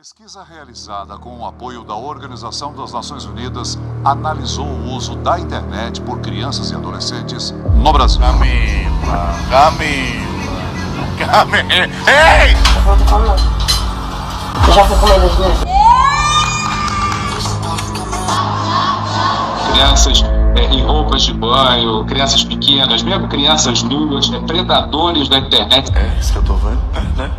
Pesquisa realizada com o apoio da Organização das Nações Unidas analisou o uso da internet por crianças e adolescentes no Brasil. Camila. Ei! Já foi comer das duas? Crianças em roupas de banho, crianças pequenas, mesmo crianças nuas, predadores da internet. É isso que eu tô vendo, né?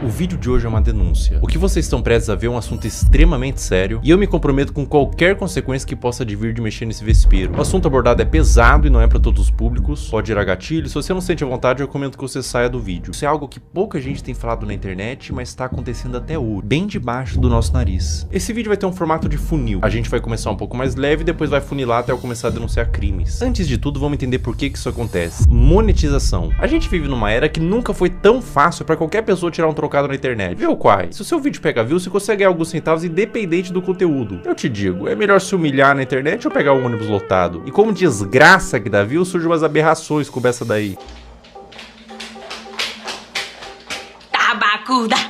O vídeo de hoje é uma denúncia. O que vocês estão prestes a ver é um assunto extremamente sério e eu me comprometo com qualquer consequência que possa advir de mexer nesse vespeiro. O assunto abordado é pesado e não é para todos os públicos, pode gerar gatilho. Se você não sente a vontade, eu recomendo que você saia do vídeo. Isso é algo que pouca gente tem falado na internet, mas está acontecendo até hoje, bem debaixo do nosso nariz. Esse vídeo vai ter um formato de funil. A gente vai começar um pouco mais leve e depois vai funilar até eu começar a denunciar crimes. Antes de tudo, vamos entender por que isso acontece. Monetização. A gente vive numa era que nunca foi tão fácil para qualquer pessoa tirar um trocado na internet. Viu, Quai? Se o seu vídeo pega view, você consegue ganhar alguns centavos independente do conteúdo. Eu te digo, é melhor se humilhar na internet ou pegar um ônibus lotado? E como desgraça que dá view, surgem umas aberrações como essa daí.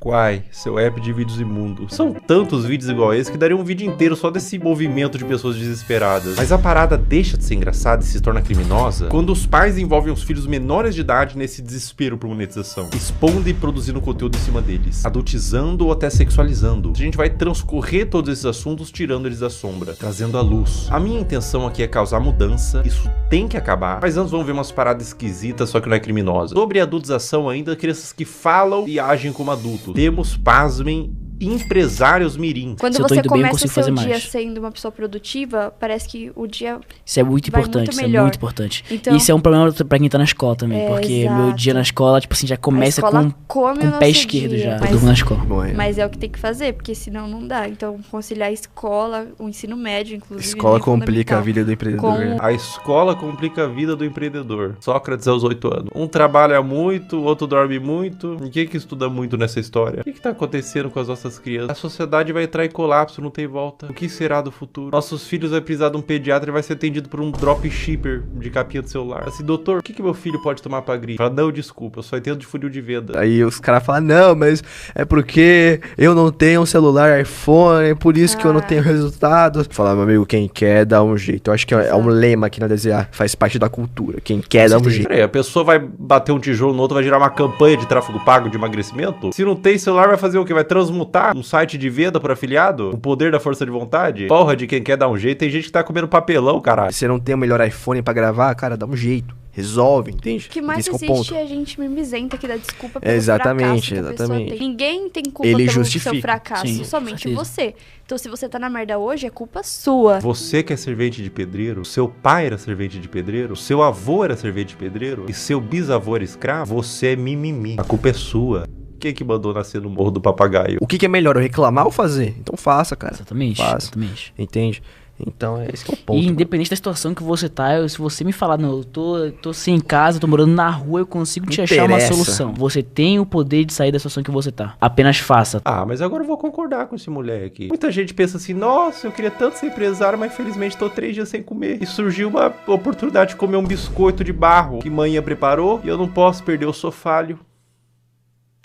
Quai, seu app de vídeos imundo. São tantos vídeos igual esse que daria um vídeo inteiro só desse movimento de pessoas desesperadas. Mas a parada deixa de ser engraçada e se torna criminosa quando os pais envolvem os filhos menores de idade nesse desespero por monetização, expondo e produzindo conteúdo em cima deles, adultizando ou até sexualizando. A gente vai transcorrer todos esses assuntos tirando eles da sombra, trazendo à luz. A minha intenção aqui é causar mudança, isso tem que acabar, mas antes vamos ver umas paradas esquisitas, só que não é criminosa. Sobre a adultização ainda, crianças que falam e agem como adultos. Temos, pasmem, empresários mirim. Quando você começa o seu dia sendo uma pessoa produtiva, parece que o dia isso é muito importante, muito isso melhor. É muito importante. Então, isso é um problema pra quem tá na escola também, porque exato. Meu dia na escola, tipo assim, já começa com o pé esquerdo dia, já. Eu durmo na escola. Mas é o que tem que fazer, porque senão não dá. Então, conciliar a escola, o ensino médio, inclusive. Escola complica a vida do empreendedor. A escola complica a vida do empreendedor. Sócrates aos 8 anos. Um trabalha muito, o outro dorme muito. E quem que estuda muito nessa história? O que tá acontecendo com as nossas crianças? A sociedade vai entrar em colapso, não tem volta. O que será do futuro? Nossos filhos vai precisar de um pediatra e vai ser atendido por um dropshipper de capinha do celular. Assim, doutor, o que meu filho pode tomar pra gripe? Fala, não, desculpa, eu só entendo de funil de venda. Aí os caras falam, não, mas é porque eu não tenho um celular iPhone, é por isso que eu não tenho resultados. Fala, meu amigo, quem quer dá um jeito. Eu acho que é um lema aqui na DZA, faz parte da cultura. Quem quer dá um jeito. Peraí, a pessoa vai bater um tijolo no outro, vai gerar uma campanha de tráfego pago de emagrecimento? Se não tem celular, vai fazer o quê? Vai transmutar um site de venda por afiliado? O poder da força de vontade? Porra de quem quer dar um jeito. Tem gente que tá comendo papelão, caralho. Se você não tem o melhor iPhone pra gravar, cara, dá um jeito. Resolve, entende? O que mais existe é a gente mimizenta que dá desculpa pelo exatamente, fracasso que a pessoa tem. Ninguém tem culpa Ele pelo justifica. seu fracasso, Sim, somente você. Então se você tá na merda hoje, é culpa sua. Você que é servente de pedreiro, seu pai era servente de pedreiro, seu avô era servente de pedreiro e seu bisavô era escravo, você é mimimi. A culpa é sua. Quem que mandou nascer no Morro do Papagaio? O que é melhor, eu reclamar ou fazer? Então faça, cara. Exatamente, faça. exatamente. Entende? Então, esse que é o ponto. E independente da situação que você tá, se você me falar, não, eu tô sem casa, tô morando na rua, eu consigo te achar uma solução. Você tem o poder de sair da situação que você tá. Apenas faça. Ah, mas agora eu vou concordar com esse moleque. Muita gente pensa assim, nossa, eu queria tanto ser empresário, mas infelizmente tô 3 dias sem comer. E surgiu uma oportunidade de comer um biscoito de barro que manhã preparou e eu não posso perder, eu sou falho.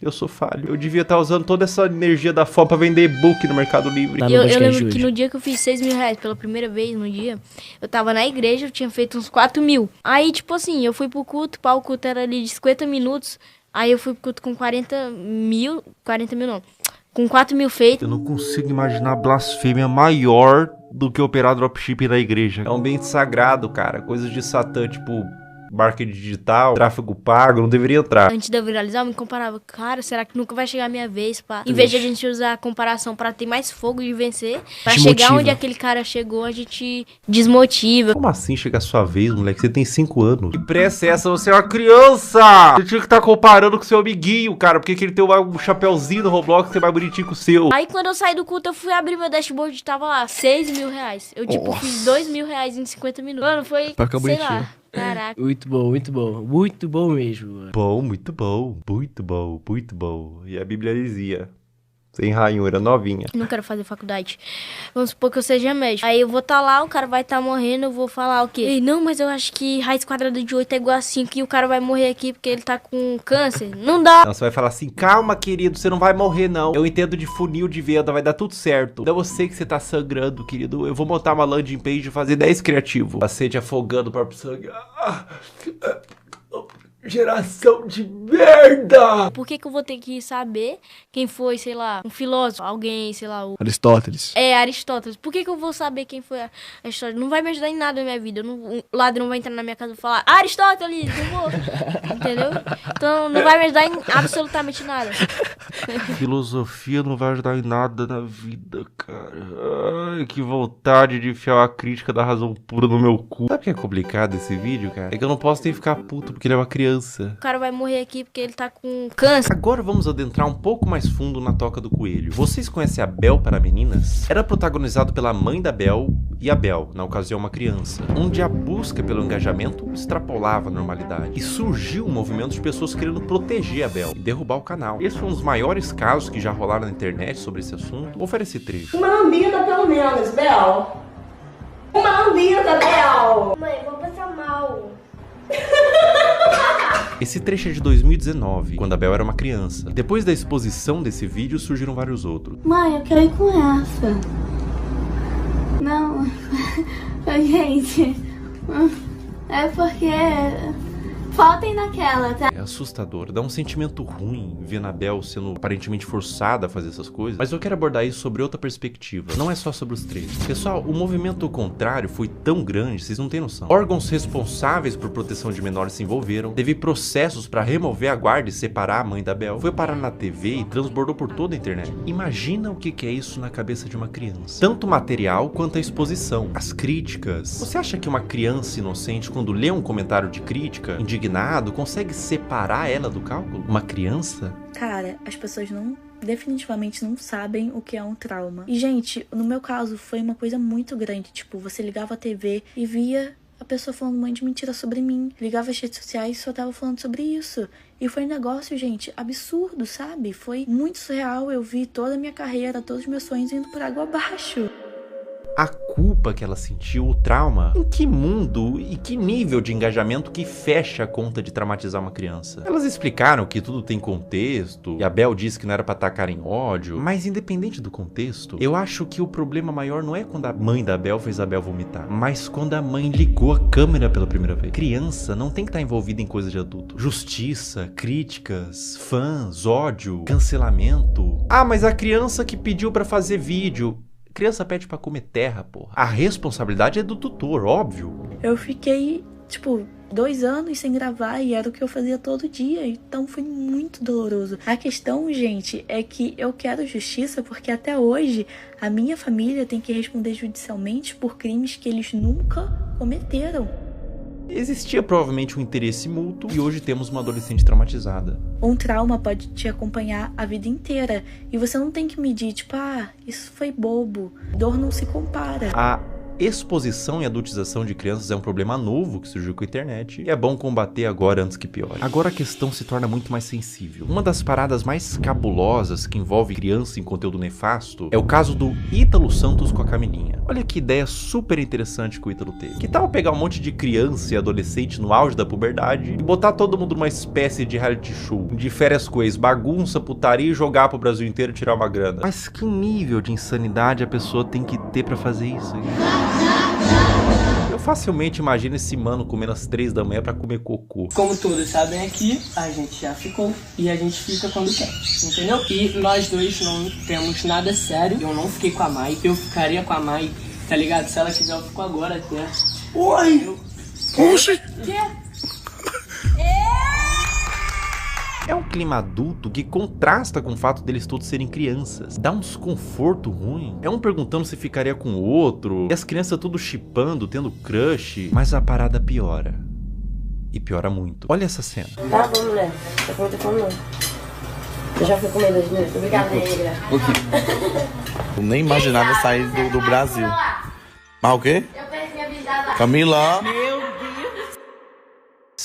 Eu sou falho. Eu devia estar usando toda essa energia da fome pra vender e-book no Mercado Livre. Eu lembro que no dia que eu fiz 6 mil reais pela primeira vez no dia, eu tava na igreja, eu tinha feito uns 4 mil. Aí, tipo assim, eu fui pro culto, o culto era ali de 50 minutos. Aí eu fui pro culto com 40 mil não. Com 4 mil feitos. Eu não consigo imaginar blasfêmia maior do que operar dropshipping na igreja. É um ambiente sagrado, cara. Coisas de Satã, tipo marketing digital, tráfego pago, não deveria entrar. Antes de eu viralizar, eu me comparava, cara, será que nunca vai chegar a minha vez, pá? Em vez de a gente usar a comparação pra ter mais fogo de vencer, pra chegar onde aquele cara chegou, a gente desmotiva. Como assim chegar a sua vez, moleque? Você tem 5 anos. Que pressa é essa? Você é uma criança! Você tinha que estar comparando com seu amiguinho, cara, porque ele tem um chapéuzinho no Roblox que é mais bonitinho que o seu. Aí quando eu saí do culto, eu fui abrir meu dashboard e tava lá, 6 mil reais. Eu, tipo, fiz 2 mil reais em 50 minutos. Mano, foi, sei lá. Caraca. Muito bom, muito bom. Muito bom mesmo, mano. Bom, muito bom. Muito bom, muito bom. E a Bíblia dizia: Sem ranhura, novinha. Não quero fazer faculdade. Vamos supor que eu seja médico. Aí eu vou estar lá, o cara vai estar morrendo, eu vou falar o quê? Ei, não, mas eu acho que raiz quadrada de 8 é igual a 5 e o cara vai morrer aqui porque ele tá com câncer. Não dá. Não, você vai falar assim, calma, querido, você não vai morrer, não. Eu entendo de funil de venda, vai dar tudo certo. Não, eu sei que você tá sangrando, querido. Eu vou montar uma landing page e fazer 10 criativo. Paciente afogando o próprio sangue. Geração de merda! Por que eu vou ter que saber quem foi, sei lá, um filósofo, alguém, sei lá, o... Aristóteles. É, Aristóteles. Por que eu vou saber quem foi Aristóteles? Não vai me ajudar em nada na minha vida. O ladrão vai entrar na minha casa e falar, Aristóteles, não vou. Entendeu? Então não vai me ajudar em absolutamente nada. Filosofia não vai ajudar em nada na vida, cara. Ai, que vontade de enfiar uma crítica da razão pura no meu cu. Sabe o que é complicado esse vídeo, cara? É que eu não posso nem ficar puto porque ele é uma criança. O cara vai morrer aqui porque ele tá com câncer. Agora vamos adentrar um pouco mais fundo na Toca do Coelho. Vocês conhecem a Bel para Meninas? Era protagonizado pela mãe da Bel e a Bel, na ocasião uma criança, onde a busca pelo engajamento extrapolava a normalidade. E surgiu um movimento de pessoas querendo proteger a Bel e derrubar o canal. Esse foi um dos maiores casos que já rolaram na internet sobre esse assunto. Vou oferecer trecho. Uma lambida pelo menos, Bel. Uma lambida, Bel. Mãe, vou passar mal. Esse trecho é de 2019, quando a Bel era uma criança. Depois da exposição desse vídeo, surgiram vários outros. Mãe, eu quero ir com essa. Não, gente, é porque faltem naquela, tá? É assustador, dá um sentimento ruim ver a Bel sendo aparentemente forçada a fazer essas coisas. Mas eu quero abordar isso sobre outra perspectiva, não é só sobre os trechos. Pessoal, o movimento contrário foi tão grande, vocês não têm noção. Órgãos responsáveis por proteção de menores se envolveram, teve processos para remover a guarda e separar a mãe da Bel, foi parar na TV e transbordou por toda a internet. Imagina o que é isso na cabeça de uma criança. Tanto o material quanto a exposição, as críticas. Você acha que uma criança inocente, quando lê um comentário de crítica, indignado, consegue separar ela do cálculo? Uma criança? Cara, as pessoas definitivamente não sabem o que é um trauma. E, gente, no meu caso, foi uma coisa muito grande. Tipo, você ligava a TV e via a pessoa falando um monte de mentira sobre mim. Ligava as redes sociais e só tava falando sobre isso. E foi um negócio, gente, absurdo, sabe? Foi muito surreal. Eu vi toda a minha carreira, todos os meus sonhos indo por água abaixo. A culpa que ela sentiu, o trauma, em que mundo e que nível de engajamento que fecha a conta de traumatizar uma criança? Elas explicaram que tudo tem contexto, e a Bel disse que não era pra atacar em ódio, mas independente do contexto, eu acho que o problema maior não é quando a mãe da Bel fez a Bel vomitar, mas quando a mãe ligou a câmera pela primeira vez. Criança não tem que estar envolvida em coisa de adulto. Justiça, críticas, fãs, ódio, cancelamento. Ah, mas a criança que pediu pra fazer vídeo... Criança pede pra comer terra, porra. A responsabilidade é do tutor, óbvio. Eu fiquei, 2 anos sem gravar e era o que eu fazia todo dia. Então foi muito doloroso. A questão, gente, é que eu quero justiça porque até hoje a minha família tem que responder judicialmente por crimes que eles nunca cometeram. Existia provavelmente um interesse mútuo e hoje temos uma adolescente traumatizada. Um trauma pode te acompanhar a vida inteira e você não tem que medir, isso foi bobo. Dor não se compara. A exposição e adultização de crianças é um problema novo que surgiu com a internet e é bom combater agora antes que piore. Agora a questão se torna muito mais sensível. Uma das paradas mais cabulosas que envolve criança em conteúdo nefasto é o caso do Ítalo Santos com a Camilinha. Olha que ideia super interessante que o Ítalo teve. Que tal pegar um monte de criança e adolescente no auge da puberdade e botar todo mundo numa espécie de reality show, de férias com ex, bagunça, putaria e jogar pro Brasil inteiro e tirar uma grana? Mas que nível de insanidade a pessoa tem que ter pra fazer isso? Eu facilmente imagino esse mano comendo às 3 da manhã pra comer cocô. Como todos sabem aqui, a gente já ficou e a gente fica quando quer, entendeu? E nós dois não temos nada sério. Eu não fiquei com a Mai, eu ficaria com a Mai, tá ligado? Se ela quiser, eu fico agora até. Oi! Oxi! É um clima adulto que contrasta com o fato deles todos serem crianças. Dá um desconforto ruim. É um perguntando se ficaria com o outro. E as crianças tudo chipando, tendo crush. Mas a parada piora. E piora muito. Olha essa cena. Tá bom, mulher. Tá com muita fome, não. Eu já fui comer 2 minutos. Obrigada, negra. Eu nem imaginava sair do Brasil. Mas o quê? Eu perdi minha bisada. Camila. Meu Deus.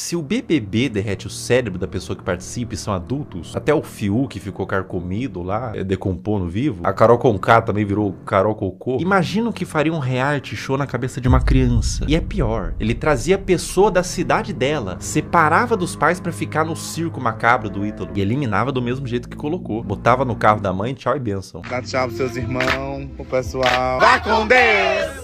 Se o BBB derrete o cérebro da pessoa que participa e são adultos, até o Fiuk que ficou carcomido lá, decompondo vivo, a Carol Conká também virou Carol Cocô, imagina o que faria um reality show na cabeça de uma criança. E é pior, ele trazia a pessoa da cidade dela, separava dos pais pra ficar no circo macabro do Ítalo e eliminava do mesmo jeito que colocou. Botava no carro da mãe, tchau e benção. Dá tchau pros seus irmãos, pro pessoal. Vá com Deus!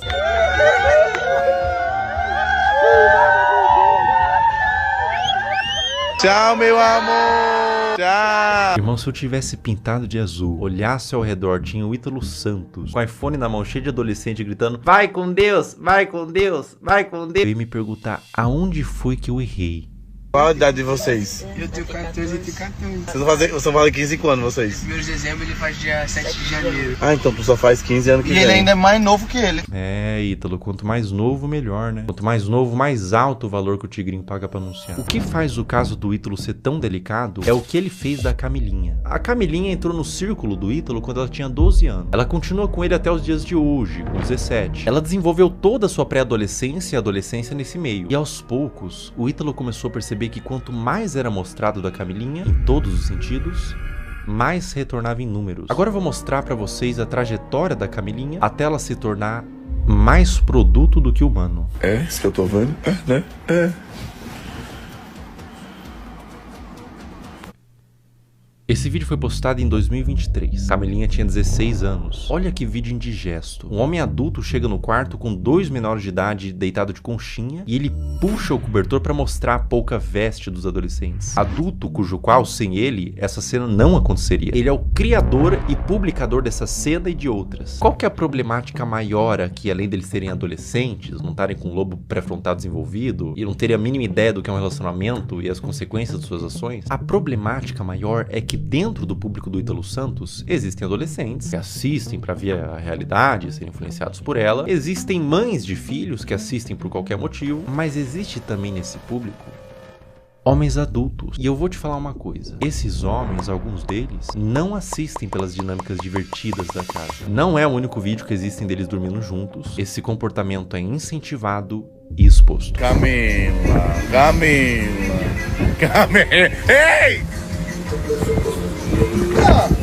Tchau, meu amor! Tchau! Irmão, se eu tivesse pintado de azul, olhasse ao redor, tinha o Ítalo Santos, com o iPhone na mão, cheio de adolescente, gritando: vai com Deus, vai com Deus, vai com Deus. Eu ia me perguntar, aonde foi que eu errei? Qual a idade de vocês? Eu tenho 14 e tenho 14. Vocês vão fazer 15 quando, vocês? 1º de dezembro, ele faz dia 7 de janeiro. Ah, então tu só faz 15 anos que vem. E ele ainda é mais novo que ele. É, Ítalo, quanto mais novo, melhor, né? Quanto mais novo, mais alto o valor que o Tigrinho paga pra anunciar. O que faz o caso do Ítalo ser tão delicado é o que ele fez da Camilinha. A Camilinha entrou no círculo do Ítalo quando ela tinha 12 anos. Ela continua com ele até os dias de hoje, com 17. Ela desenvolveu toda a sua pré-adolescência e adolescência nesse meio. E aos poucos, o Ítalo começou a perceber que quanto mais era mostrado da Camilinha, em todos os sentidos, mais retornava em números. Agora eu vou mostrar pra vocês a trajetória da Camilinha até ela se tornar mais produto do que humano. É, isso que eu tô vendo? É, né? É. Esse vídeo foi postado em 2023. Camilinha tinha 16 anos. Olha que vídeo indigesto. Um homem adulto chega no quarto com 2 menores de idade deitado de conchinha e ele puxa o cobertor para mostrar a pouca veste dos adolescentes. Adulto cujo qual, sem ele, essa cena não aconteceria. Ele é o criador e publicador dessa cena e de outras. Qual que é a problemática maior aqui, além deles serem adolescentes, não estarem com o lobo pré-frontal desenvolvido e não terem a mínima ideia do que é um relacionamento e as consequências de suas ações? A problemática maior é que dentro do público do Ítalo Santos existem adolescentes que assistem para ver a realidade e serem influenciados por ela. Existem mães de filhos que assistem por qualquer motivo, mas existe também nesse público homens adultos. E eu vou te falar uma coisa. Esses homens, alguns deles, não assistem pelas dinâmicas divertidas da casa. Não é o único vídeo que existem deles dormindo juntos. Esse comportamento é incentivado e exposto. Camila, Camila, Camila. Ei!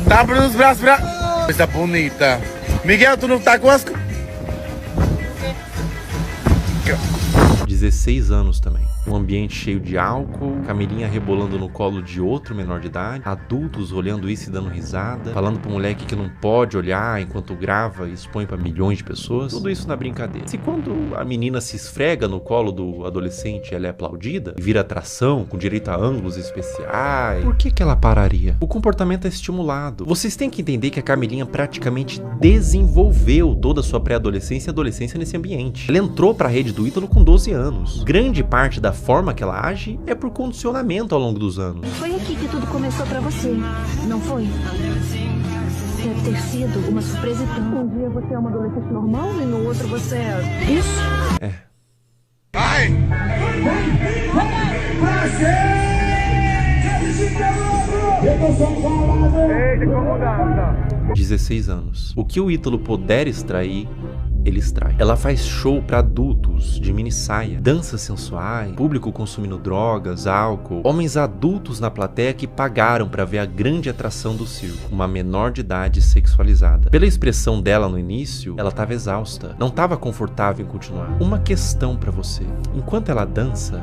Tá abrindo os braços pra... Coisa bonita. Miguel, tu não tá com as... 16 anos também. Um ambiente cheio de álcool, Camilinha rebolando no colo de outro menor de idade, adultos olhando isso e dando risada, falando pro moleque que não pode olhar enquanto grava e expõe pra milhões de pessoas. Tudo isso na brincadeira. Se quando a menina se esfrega no colo do adolescente, ela é aplaudida e vira atração, com direito a ângulos especiais, por que ela pararia? O comportamento é estimulado. Vocês têm que entender que a Camilinha praticamente desenvolveu toda a sua pré-adolescência e adolescência nesse ambiente. Ela entrou pra rede do Ítalo com 12 anos. Grande parte da forma que ela age é por condicionamento ao longo dos anos. Foi aqui que tudo começou pra você, não foi? Deve ter sido uma surpresa tão... Um dia você é uma adolescente normal e no outro você é... Isso? É. Vai! 16 anos. O que o Ítalo puder extrair, ele extrai. Ela faz show pra adultos de mini saia, danças sensuais, público consumindo drogas, álcool, homens adultos na plateia que pagaram pra ver a grande atração do circo, uma menor de idade sexualizada. Pela expressão dela no início, ela tava exausta, não tava confortável em continuar. Uma questão pra você: enquanto ela dança,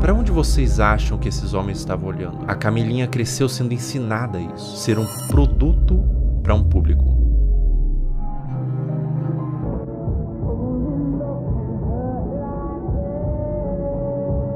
para onde vocês acham que esses homens estavam olhando? A Camilinha cresceu sendo ensinada a isso, ser um produto para um público.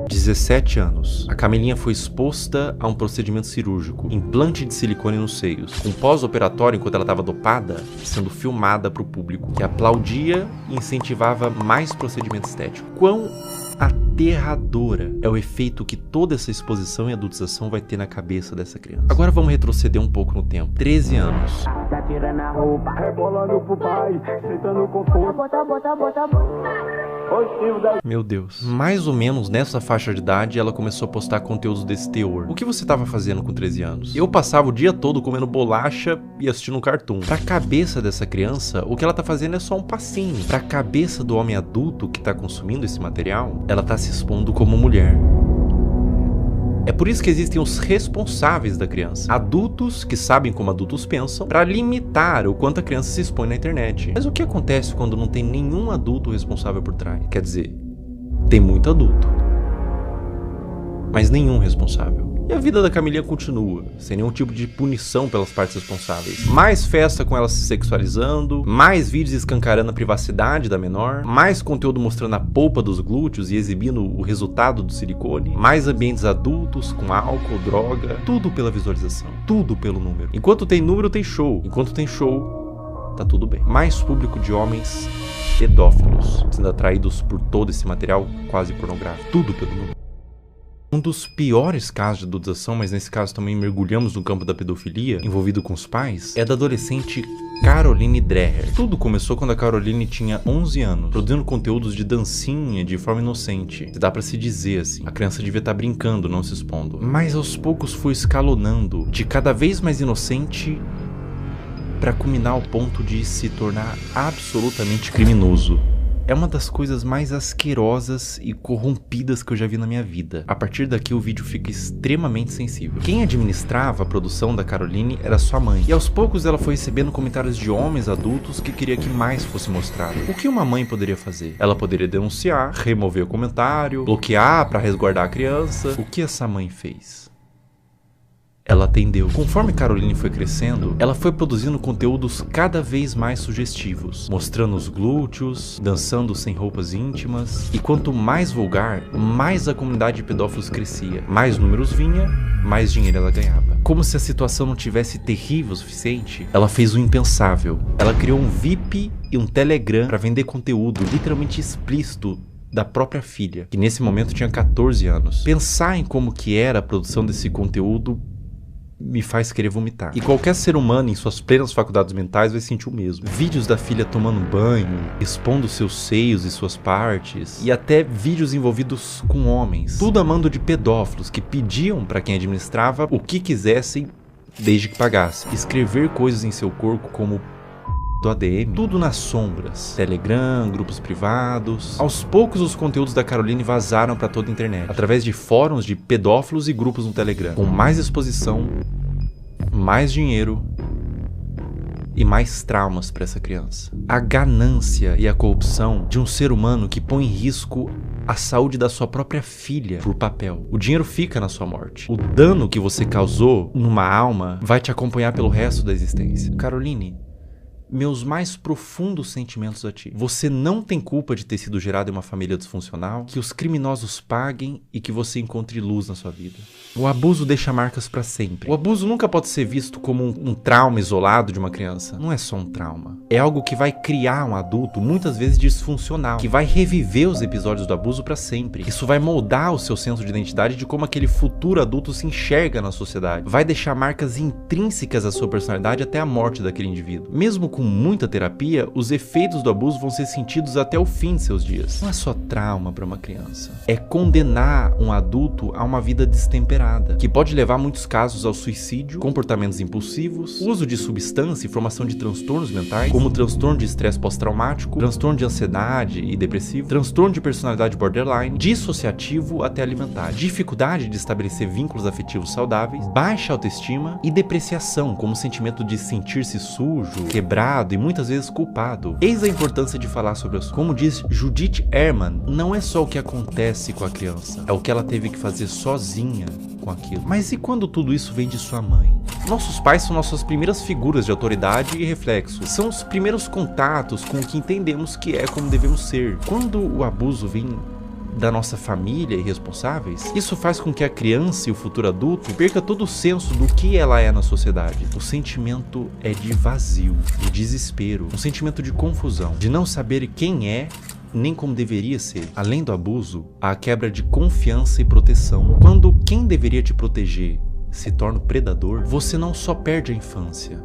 Aos 17 anos, a Camilinha foi exposta a um procedimento cirúrgico, implante de silicone nos seios, com pós-operatório enquanto ela estava dopada, sendo filmada para o público, que aplaudia e incentivava mais procedimento estético. Quão aterradora é o efeito que toda essa exposição e adultização vai ter na cabeça dessa criança. Agora vamos retroceder um pouco no tempo. 13 anos. Tá tirando a roupa, rebolando pro pai, sentando com força. Bota. Meu Deus. Mais ou menos nessa faixa de idade, ela começou a postar conteúdos desse teor. O que você tava fazendo com 13 anos? Eu passava o dia todo comendo bolacha e assistindo um cartoon. Pra cabeça dessa criança, o que ela tá fazendo é só um passinho. Pra cabeça do homem adulto que tá consumindo esse material, ela tá se expondo como mulher. É por isso que existem os responsáveis da criança. Adultos que sabem como adultos pensam para limitar o quanto a criança se expõe na internet. Mas o que acontece quando não tem nenhum adulto responsável por trás? Quer dizer, tem muito adulto, mas nenhum responsável. E a vida da Camilinha continua, sem nenhum tipo de punição pelas partes responsáveis. Mais festa com ela se sexualizando, mais vídeos escancarando a privacidade da menor, mais conteúdo mostrando a polpa dos glúteos e exibindo o resultado do silicone, mais ambientes adultos com álcool, droga, tudo pela visualização, tudo pelo número. Enquanto tem número, tem show. Enquanto tem show, tá tudo bem. Mais público de homens pedófilos, sendo atraídos por todo esse material quase pornográfico, tudo pelo número. Um dos piores casos de adultização, mas nesse caso também mergulhamos no campo da pedofilia, envolvido com os pais, é da adolescente Caroline Dreher. Tudo começou quando a Caroline tinha 11 anos, produzindo conteúdos de dancinha de forma inocente. Dá pra se dizer assim, a criança devia estar brincando, não se expondo. Mas aos poucos foi escalonando, de cada vez mais inocente, pra culminar ao ponto de se tornar absolutamente criminoso. É uma das coisas mais asquerosas e corrompidas que eu já vi na minha vida. A partir daqui o vídeo fica extremamente sensível. Quem administrava a produção da Caroline era sua mãe. E aos poucos ela foi recebendo comentários de homens adultos que queria que mais fosse mostrado. O que uma mãe poderia fazer? Ela poderia denunciar, remover o comentário, bloquear para resguardar a criança. O que essa mãe fez? Ela atendeu. Conforme Caroline foi crescendo, ela foi produzindo conteúdos cada vez mais sugestivos, mostrando os glúteos, dançando sem roupas íntimas, e quanto mais vulgar, mais a comunidade de pedófilos crescia. Mais números vinha, mais dinheiro ela ganhava. Como se a situação não tivesse terrível o suficiente, ela fez o impensável. Ela criou um VIP e um Telegram para vender conteúdo literalmente explícito da própria filha, que nesse momento tinha 14 anos. Pensar em como que era a produção desse conteúdo me faz querer vomitar. E qualquer ser humano em suas plenas faculdades mentais vai sentir o mesmo. Vídeos da filha tomando banho, expondo seus seios e suas partes, e até vídeos envolvidos com homens. Tudo a mando de pedófilos que pediam para quem administrava o que quisessem desde que pagasse. Escrever coisas em seu corpo como do ADM, tudo nas sombras. Telegram, grupos privados. Aos poucos os conteúdos da Caroline vazaram para toda a internet, através de fóruns de pedófilos e grupos no Telegram, com mais exposição, mais dinheiro e mais traumas para essa criança. A ganância e a corrupção de um ser humano que põe em risco a saúde da sua própria filha por papel. O dinheiro fica na sua morte. O dano que você causou numa alma vai te acompanhar pelo resto da existência. Caroline, meus mais profundos sentimentos a ti. Você não tem culpa de ter sido gerado em uma família disfuncional, que os criminosos paguem e que você encontre luz na sua vida. O abuso deixa marcas pra sempre. O abuso nunca pode ser visto como um trauma isolado de uma criança. Não é só um trauma. É algo que vai criar um adulto, muitas vezes disfuncional, que vai reviver os episódios do abuso pra sempre. Isso vai moldar o seu senso de identidade de como aquele futuro adulto se enxerga na sociedade. Vai deixar marcas intrínsecas à sua personalidade até a morte daquele indivíduo. Mesmo com muita terapia, os efeitos do abuso vão ser sentidos até o fim de seus dias. Não é só trauma para uma criança. É condenar um adulto a uma vida destemperada, que pode levar muitos casos ao suicídio, comportamentos impulsivos, uso de substância e formação de transtornos mentais, como transtorno de estresse pós-traumático, transtorno de ansiedade e depressivo, transtorno de personalidade borderline, dissociativo até alimentar, dificuldade de estabelecer vínculos afetivos saudáveis, baixa autoestima e depreciação, como sentimento de sentir-se sujo, quebrado e muitas vezes culpado. Eis a importância de falar sobre isso. Como diz Judith Herman, não é só o que acontece com a criança, é o que ela teve que fazer sozinha com aquilo. Mas e quando tudo isso vem de sua mãe? Nossos pais são nossas primeiras figuras de autoridade e reflexo. São os primeiros contatos com o que entendemos que é como devemos ser. Quando o abuso vem da nossa família e responsáveis, isso faz com que a criança e o futuro adulto perca todo o senso do que ela é na sociedade. O sentimento é de vazio, de desespero, um sentimento de confusão, de não saber quem é nem como deveria ser. Além do abuso, há a quebra de confiança e proteção. Quando quem deveria te proteger se torna o predador, você não só perde a infância,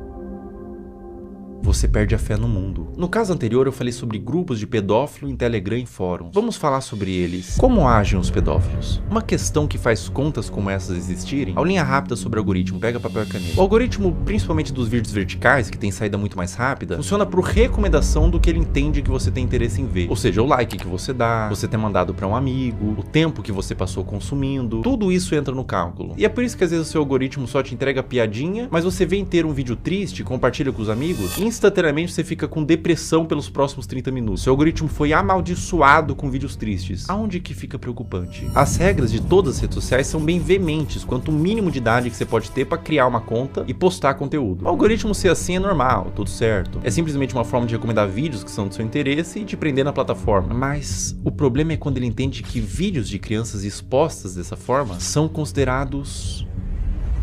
você perde a fé no mundo. No caso anterior eu falei sobre grupos de pedófilo em Telegram e fóruns. Vamos falar sobre eles. Como agem os pedófilos? Uma questão que faz contas como essas existirem, aulinha rápida sobre o algoritmo, pega papel e caneta. O algoritmo, principalmente dos vídeos verticais, que tem saída muito mais rápida, funciona por recomendação do que ele entende que você tem interesse em ver. Ou seja, o like que você dá, você ter mandado para um amigo, o tempo que você passou consumindo, tudo isso entra no cálculo. E é por isso que às vezes o seu algoritmo só te entrega piadinha, mas você vê inteiro um vídeo triste, compartilha com os amigos, instantaneamente você fica com depressão pelos próximos 30 minutos. Seu algoritmo foi amaldiçoado com vídeos tristes. Aonde que fica preocupante? As regras de todas as redes sociais são bem veementes quanto o mínimo de idade que você pode ter para criar uma conta e postar conteúdo. O algoritmo ser assim é normal, tudo certo. É simplesmente uma forma de recomendar vídeos que são do seu interesse e te prender na plataforma. Mas o problema é quando ele entende que vídeos de crianças expostas dessa forma são considerados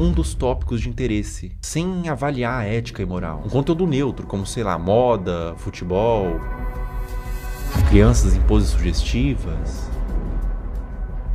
um dos tópicos de interesse, sem avaliar a ética e moral. Um conteúdo neutro, como, sei lá, moda, futebol, crianças em poses sugestivas.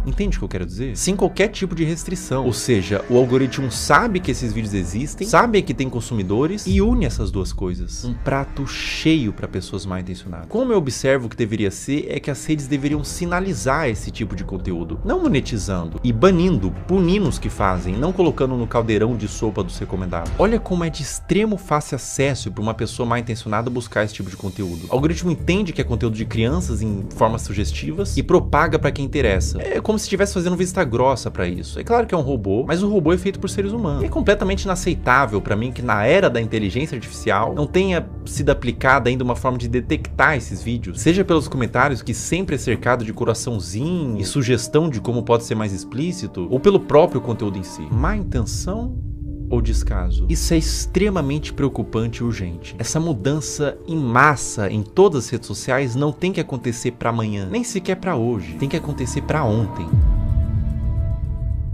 Entende o que eu quero dizer? Sem qualquer tipo de restrição. Ou seja, o algoritmo sabe que esses vídeos existem, sabe que tem consumidores e une essas duas coisas. Um prato cheio para pessoas mal intencionadas. Como eu observo que deveria ser, é que as redes deveriam sinalizar esse tipo de conteúdo, não monetizando e banindo, punindo os que fazem, não colocando no caldeirão de sopa dos recomendados. Olha como é de extremo fácil acesso para uma pessoa mal intencionada buscar esse tipo de conteúdo. O algoritmo entende que é conteúdo de crianças em formas sugestivas e propaga para quem interessa. É como se estivesse fazendo vista grossa pra isso. É claro que é um robô, mas o robô é feito por seres humanos. E é completamente inaceitável pra mim que na era da inteligência artificial não tenha sido aplicada ainda uma forma de detectar esses vídeos, seja pelos comentários, que sempre é cercado de coraçãozinho e sugestão de como pode ser mais explícito, ou pelo próprio conteúdo em si. Má intenção ou descaso? Isso é extremamente preocupante e urgente. Essa mudança em massa em todas as redes sociais não tem que acontecer para amanhã, nem sequer para hoje, tem que acontecer para ontem.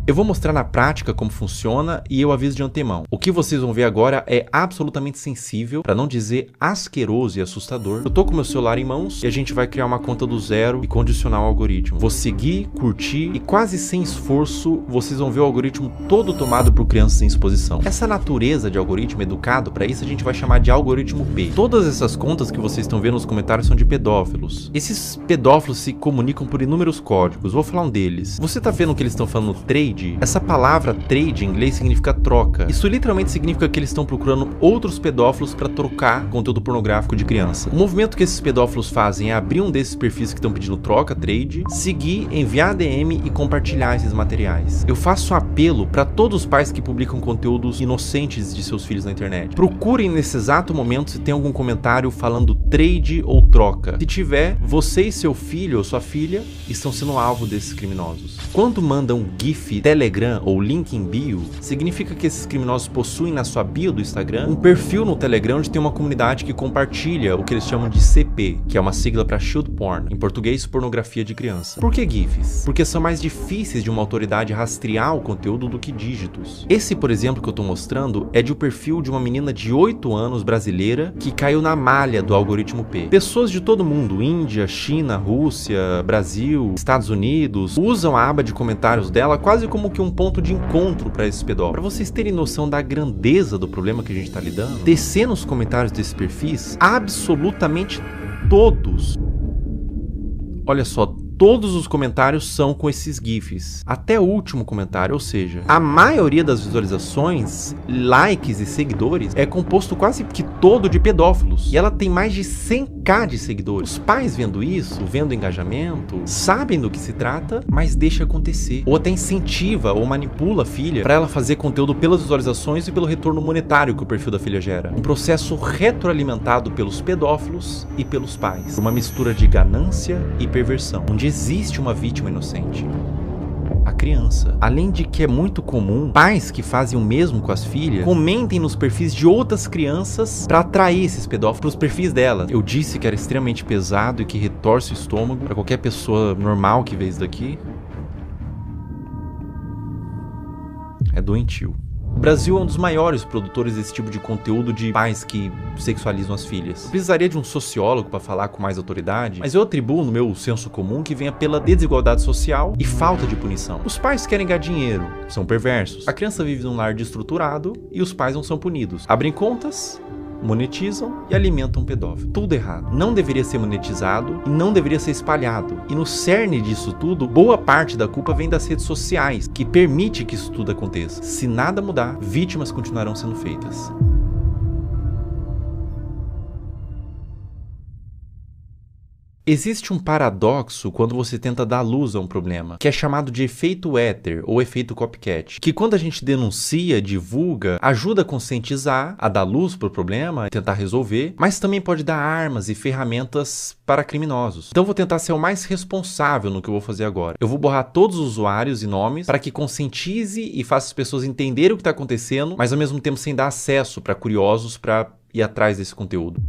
Eu vou mostrar na prática como funciona e eu aviso de antemão. O que vocês vão ver agora é absolutamente sensível, para não dizer asqueroso e assustador. Eu tô com meu celular em mãos e a gente vai criar uma conta do zero e condicionar o algoritmo. Vou seguir, curtir e quase sem esforço vocês vão ver o algoritmo todo tomado por crianças em exposição. Essa natureza de algoritmo educado para isso a gente vai chamar de algoritmo P. Todas essas contas que vocês estão vendo nos comentários são de pedófilos. Esses pedófilos se comunicam por inúmeros códigos. Vou falar um deles. Você tá vendo que eles estão falando trade? Essa palavra trade em inglês significa troca. Isso literalmente significa que eles estão procurando outros pedófilos para trocar conteúdo pornográfico de criança. O movimento que esses pedófilos fazem é abrir um desses perfis que estão pedindo troca, trade, seguir, enviar DM e compartilhar esses materiais. Eu faço um apelo para todos os pais que publicam conteúdos inocentes de seus filhos na internet. Procurem nesse exato momento se tem algum comentário falando trade ou troca. Se tiver, você e seu filho ou sua filha estão sendo alvo desses criminosos. Quando mandam GIF, Telegram ou link em bio, significa que esses criminosos possuem na sua bio do Instagram um perfil no Telegram onde tem uma comunidade que compartilha o que eles chamam de CP, que é uma sigla para Child Porn, em português pornografia de criança. Por que GIFs? Porque são mais difíceis de uma autoridade rastrear o conteúdo do que dígitos. Esse, por exemplo, que eu tô mostrando é de um perfil de uma menina de 8 anos brasileira que caiu na malha do algoritmo P. Pessoas de todo mundo, Índia, China, Rússia, Brasil, Estados Unidos, usam a aba de comentários dela quase como que um ponto de encontro para esses pedófilos. Para vocês terem noção da grandeza do problema que a gente tá lidando, descer nos comentários desses perfis, absolutamente todos, olha só, todos os comentários são com esses GIFs. Até o último comentário, ou seja, a maioria das visualizações, likes e seguidores é composto quase que todo de pedófilos. E ela tem mais de 100k de seguidores. Os pais vendo isso, vendo engajamento, sabem do que se trata, mas deixa acontecer. Ou até incentiva ou manipula a filha para ela fazer conteúdo pelas visualizações e pelo retorno monetário que o perfil da filha gera. Um processo retroalimentado pelos pedófilos e pelos pais. Uma mistura de ganância e perversão, onde existe uma vítima inocente, a criança. Além de que é muito comum pais que fazem o mesmo com as filhas comentem nos perfis de outras crianças para atrair esses pedófilos para os perfis delas. Eu disse que era extremamente pesado e que retorce o estômago para qualquer pessoa normal que vê isso daqui. É doentio. O Brasil é um dos maiores produtores desse tipo de conteúdo de pais que sexualizam as filhas. Eu precisaria de um sociólogo para falar com mais autoridade, mas eu atribuo no meu senso comum que venha pela desigualdade social e falta de punição. Os pais querem ganhar dinheiro, são perversos. A criança vive num lar desestruturado e os pais não são punidos. Abrem contas monetizam e alimentam um pedófilo. Tudo errado. Não deveria ser monetizado e não deveria ser espalhado. E no cerne disso tudo, boa parte da culpa vem das redes sociais, que permite que isso tudo aconteça. Se nada mudar, vítimas continuarão sendo feitas. Existe um paradoxo quando você tenta dar luz a um problema, que é chamado de efeito éter ou efeito copycat, que quando a gente denuncia, divulga, ajuda a conscientizar, a dar luz para o problema, a tentar resolver, mas também pode dar armas e ferramentas para criminosos. Então eu vou tentar ser o mais responsável no que eu vou fazer agora. Eu vou borrar todos os usuários e nomes para que conscientize e faça as pessoas entenderem o que está acontecendo, mas ao mesmo tempo sem dar acesso para curiosos para ir atrás desse conteúdo.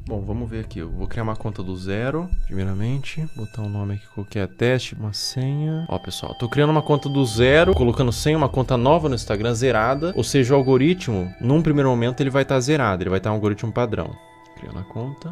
Bom, vamos ver aqui. Eu vou criar uma conta do zero, primeiramente. Botar um nome aqui qualquer, teste, uma senha. Ó, pessoal, tô criando uma conta do zero, colocando senha, uma conta nova no Instagram, zerada. Ou seja, o algoritmo, num primeiro momento, ele vai estar zerado. Ele vai estar um algoritmo padrão. Criando a conta.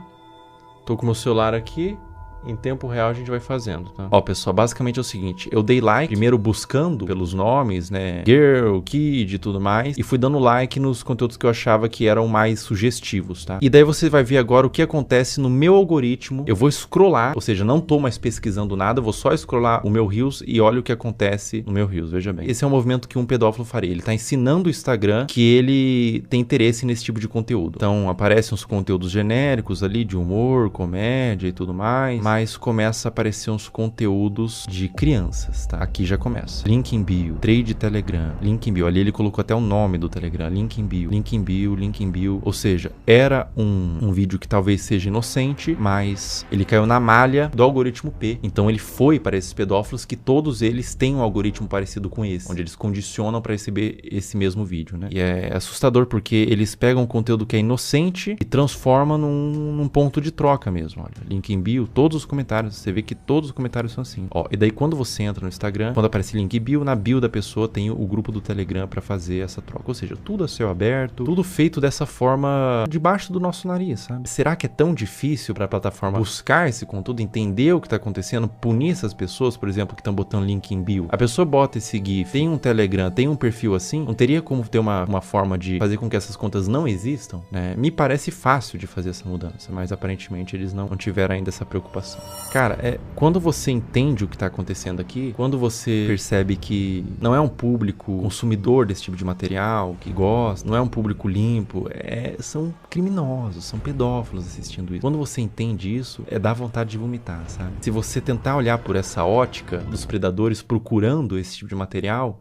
Tô com o meu celular aqui. Em tempo real a gente vai fazendo, tá? Ó, pessoal, basicamente é o seguinte. Eu dei like, primeiro buscando pelos nomes, né? Girl, Kid e tudo mais. E fui dando like nos conteúdos que eu achava que eram mais sugestivos, tá? E daí você vai ver agora o que acontece no meu algoritmo. Eu vou scrollar, ou seja, não tô mais pesquisando nada. Eu vou só scrollar o meu Reels e olha o que acontece no meu Reels, veja bem. Esse é um movimento que um pedófilo faria. Ele tá ensinando o Instagram que ele tem interesse nesse tipo de conteúdo. Então, aparecem uns conteúdos genéricos ali de humor, comédia e tudo mais. Mas começa a aparecer uns conteúdos de crianças, tá? Aqui já começa. Link em bio, trade Telegram, link em bio. Ali ele colocou até o nome do Telegram, link em bio, link em bio, link em bio. Ou seja, era um vídeo que talvez seja inocente, mas ele caiu na malha do algoritmo P. Então ele foi para esses pedófilos que todos eles têm um algoritmo parecido com esse, onde eles condicionam para receber esse mesmo vídeo, né? E é assustador porque eles pegam um conteúdo que é inocente e transformam num ponto de troca mesmo. Olha, link em bio, todos os comentários, você vê que todos os comentários são assim. Ó, e daí quando você entra no Instagram, quando aparece link bio, na bio da pessoa tem o grupo do Telegram para fazer essa troca. Ou seja, tudo a céu aberto, tudo feito dessa forma debaixo do nosso nariz, sabe? Será que é tão difícil para a plataforma buscar esse conteúdo, entender o que tá acontecendo, punir essas pessoas, por exemplo, que estão botando link em bio? A pessoa bota esse GIF, tem um Telegram, tem um perfil assim, não teria como ter uma forma de fazer com que essas contas não existam, né? Me parece fácil de fazer essa mudança, mas aparentemente eles não tiveram ainda essa preocupação. Cara, quando você entende o que está acontecendo aqui, quando você percebe que não é um público consumidor desse tipo de material, que gosta, não é um público limpo, são criminosos, são pedófilos assistindo isso. Quando você entende isso, dá vontade de vomitar, sabe? Se você tentar olhar por essa ótica dos predadores procurando esse tipo de material,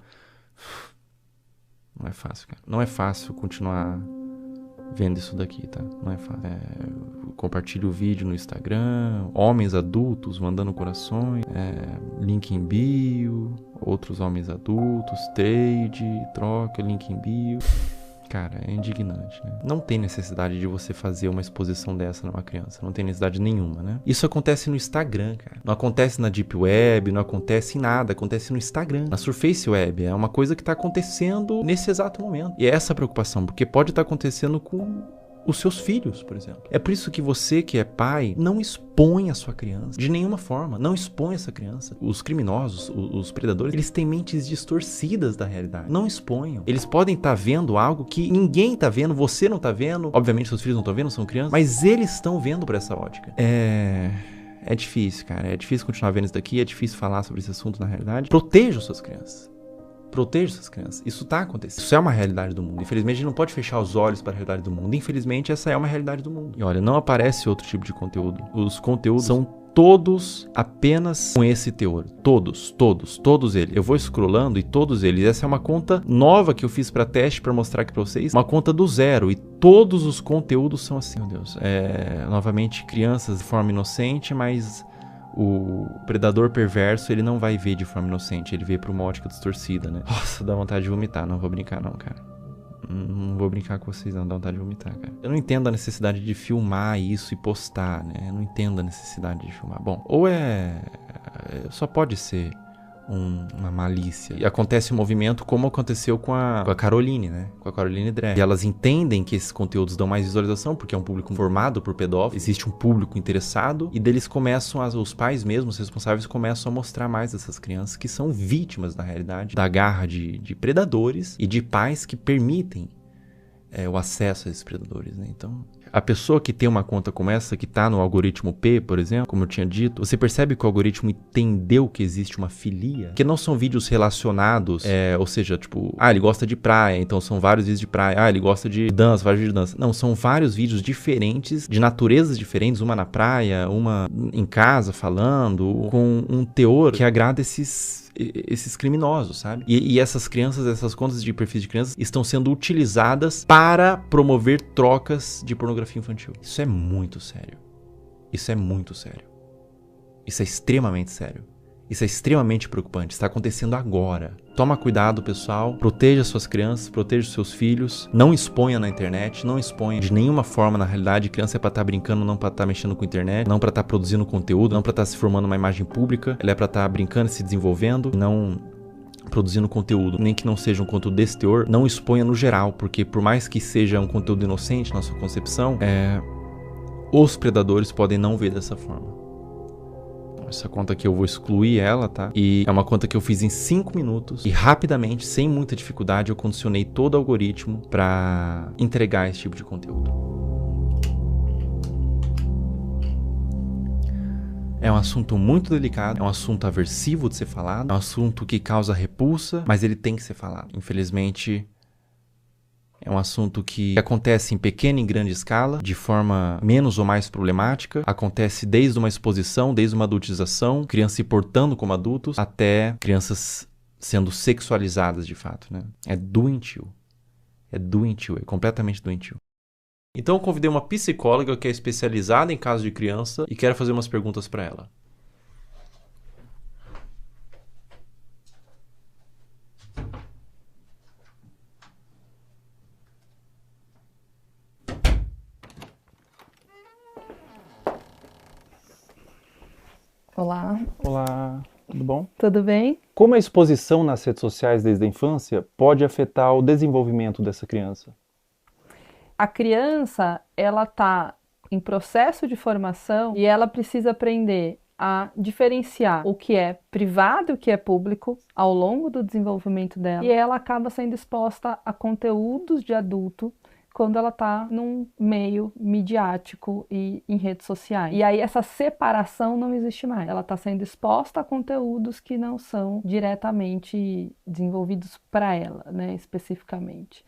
não é fácil, cara. Não é fácil continuar vendo isso daqui, tá? Não é fácil. Compartilhe o vídeo no Instagram, homens adultos mandando corações, link em bio, outros homens adultos, trade, troca, link em bio. Cara, é indignante, né? Não tem necessidade de você fazer uma exposição dessa numa criança. Não tem necessidade nenhuma, né? Isso acontece no Instagram, cara. Não acontece na Deep Web, não acontece em nada. Acontece no Instagram, na Surface Web. É uma coisa que tá acontecendo nesse exato momento. E é essa preocupação, porque pode estar acontecendo com os seus filhos, por exemplo. É por isso que você, que é pai, não expõe a sua criança. De nenhuma forma. Não expõe essa criança. Os criminosos, os predadores, eles têm mentes distorcidas da realidade. Não exponham. Eles podem estar vendo algo que ninguém está vendo, você não está vendo. Obviamente, seus filhos não estão vendo, são crianças. Mas eles estão vendo por essa ótica. É difícil, cara. É difícil continuar vendo isso daqui. É difícil falar sobre esse assunto na realidade. Proteja suas crianças. Proteja essas crianças. Isso tá acontecendo. Isso é uma realidade do mundo. Infelizmente, a gente não pode fechar os olhos para a realidade do mundo. Infelizmente, essa é uma realidade do mundo. E olha, não aparece outro tipo de conteúdo. Os conteúdos são todos apenas com esse teor. Todos eles. Eu vou scrollando e todos eles. Essa é uma conta nova que eu fiz para teste, para mostrar aqui para vocês. Uma conta do zero. E todos os conteúdos são assim. Meu Deus. Novamente, crianças de forma inocente, mas o predador perverso, ele não vai ver de forma inocente, ele vê por uma ótica distorcida, né? Nossa, dá vontade de vomitar, não vou brincar não, cara. Não vou brincar com vocês não, dá vontade de vomitar, cara. Eu não entendo a necessidade de filmar isso e postar, né? Eu não entendo a necessidade de filmar. Bom, ou só pode ser uma malícia. E acontece um movimento como aconteceu com a Caroline, né? Com a Caroline Drag. E elas entendem que esses conteúdos dão mais visualização, porque é um público formado por pedófilos, existe um público interessado, e deles começam, os pais mesmos, os responsáveis, começam a mostrar mais essas crianças que são vítimas, na realidade, da garra de predadores e de pais que permitem o acesso a esses predadores, né? Então, a pessoa que tem uma conta como essa, que tá no algoritmo P, por exemplo, como eu tinha dito, você percebe que o algoritmo entendeu que existe uma filia, que não são vídeos relacionados, ou seja, tipo, ele gosta de praia, então são vários vídeos de praia, ele gosta de dança, vários vídeos de dança. Não, são vários vídeos diferentes, de naturezas diferentes, uma na praia, uma em casa falando, com um teor que agrada esses criminosos, sabe? E essas crianças, essas contas de perfis de crianças estão sendo utilizadas para promover trocas de pornografia infantil. Isso é muito sério. Isso é muito sério. Isso é extremamente sério. Isso é extremamente preocupante. Está acontecendo agora. Toma cuidado, pessoal. Proteja suas crianças, proteja seus filhos. Não exponha na internet, não exponha de nenhuma forma na realidade. Criança é para estar brincando, não para estar mexendo com a internet, não para estar produzindo conteúdo, não para estar se formando uma imagem pública. Ela é para estar brincando e se desenvolvendo, não produzindo conteúdo, nem que não seja um conteúdo desse teor. Não exponha no geral, porque por mais que seja um conteúdo inocente na sua concepção, os predadores podem não ver dessa forma. Essa conta aqui eu vou excluir ela, tá? E é uma conta que eu fiz em 5 minutos e rapidamente, sem muita dificuldade, eu condicionei todo o algoritmo para entregar esse tipo de conteúdo. É um assunto muito delicado, é um assunto aversivo de ser falado, é um assunto que causa repulsa, mas ele tem que ser falado. Infelizmente, é um assunto que acontece em pequena e grande escala, de forma menos ou mais problemática. Acontece desde uma exposição, desde uma adultização, crianças se portando como adultos, até crianças sendo sexualizadas de fato, né? É doentio. É doentio, é completamente doentio. Então eu convidei uma psicóloga que é especializada em casos de criança e quero fazer umas perguntas para ela. Olá. Olá, tudo bom? Tudo bem? Como a exposição nas redes sociais desde a infância pode afetar o desenvolvimento dessa criança? A criança, ela está em processo de formação e ela precisa aprender a diferenciar o que é privado e o que é público ao longo do desenvolvimento dela. E ela acaba sendo exposta a conteúdos de adulto quando ela está num meio midiático e em redes sociais. E aí essa separação não existe mais. Ela está sendo exposta a conteúdos que não são diretamente desenvolvidos para ela, né, especificamente.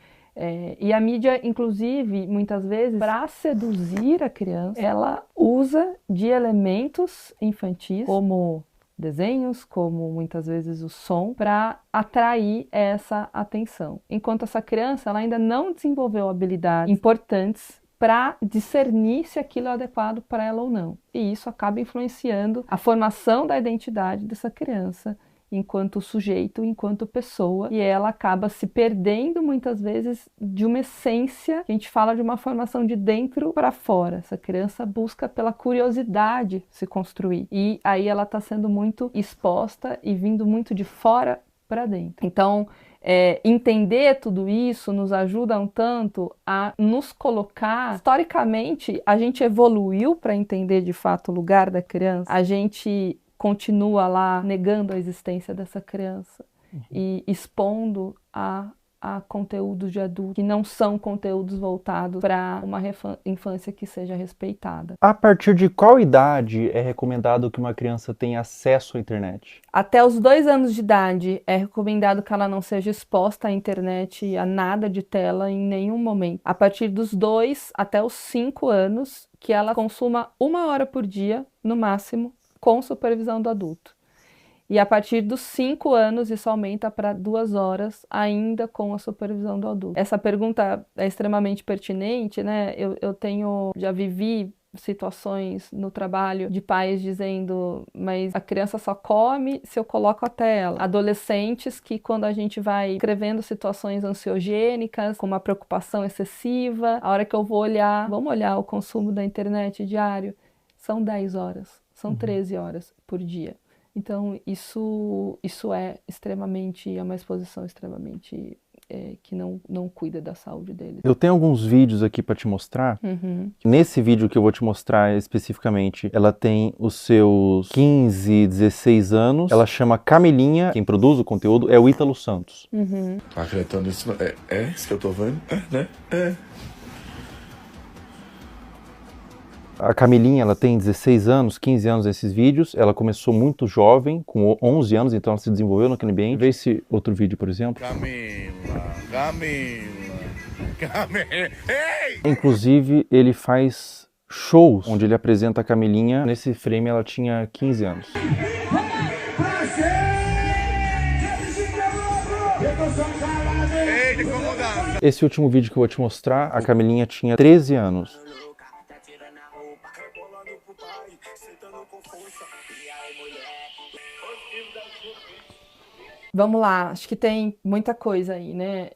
E a mídia, inclusive, muitas vezes, para seduzir a criança, ela usa de elementos infantis, como desenhos, como muitas vezes o som, para atrair essa atenção. Enquanto essa criança ela ainda não desenvolveu habilidades importantes para discernir se aquilo é adequado para ela ou não. E isso acaba influenciando a formação da identidade dessa criança enquanto sujeito, enquanto pessoa, e ela acaba se perdendo muitas vezes de uma essência, que a gente fala de uma formação de dentro para fora. Essa criança busca pela curiosidade se construir, e aí ela está sendo muito exposta e vindo muito de fora para dentro. Então, entender tudo isso nos ajuda um tanto a nos colocar. Historicamente, a gente evoluiu para entender de fato o lugar da criança, a gente continua lá negando a existência dessa criança e expondo a conteúdos de adulto que não são conteúdos voltados para uma infância que seja respeitada. A partir de qual idade é recomendado que uma criança tenha acesso à internet? Até os 2 anos de idade é recomendado que ela não seja exposta à internet, a nada de tela em nenhum momento. A partir dos 2 até os 5 anos, que ela consuma 1 hora por dia, no máximo, com supervisão do adulto. E a partir dos 5 anos, isso aumenta para 2 horas, ainda com a supervisão do adulto. Essa pergunta é extremamente pertinente, né? Já vivi situações no trabalho de pais dizendo, mas a criança só come se eu coloco a tela. Adolescentes que, quando a gente vai escrevendo situações ansiogênicas, com uma preocupação excessiva, a hora que eu vou olhar, vamos olhar o consumo da internet diário, são 10 horas, são 13 horas por dia. Então, isso é uma exposição extremamente que não cuida da saúde deles. Eu tenho alguns vídeos aqui para te mostrar. Nesse vídeo que eu vou te mostrar especificamente, ela tem os seus 15, 16 anos. Ela chama Camilinha. Quem produz o conteúdo é o Ítalo Santos. Acreditando nisso, é isso que eu tô vendo? Né? A Camilinha, ela tem 16 anos, 15 anos nesses vídeos. Ela começou muito jovem, com 11 anos, então ela se desenvolveu naquele ambiente. Vê esse outro vídeo, por exemplo. Camila. Ei! Inclusive, ele faz shows onde ele apresenta a Camilinha. Nesse frame, ela tinha 15 anos. Esse último vídeo que eu vou te mostrar, a Camilinha tinha 13 anos. Vamos lá, acho que tem muita coisa aí, né?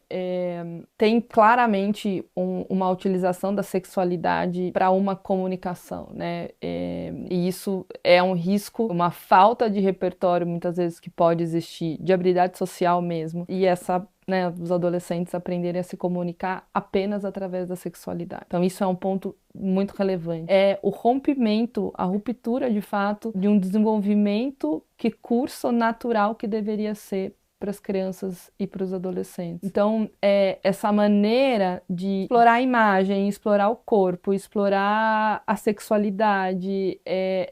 Tem claramente uma utilização da sexualidade para uma comunicação, né? E isso é um risco, uma falta de repertório, muitas vezes, que pode existir, de habilidade social mesmo. E os adolescentes aprenderem a se comunicar apenas através da sexualidade. Então isso é um ponto muito relevante. É o rompimento, a ruptura de fato de um desenvolvimento que curso natural que deveria ser para as crianças e para os adolescentes. Então, essa maneira de explorar a imagem, explorar o corpo, explorar a sexualidade,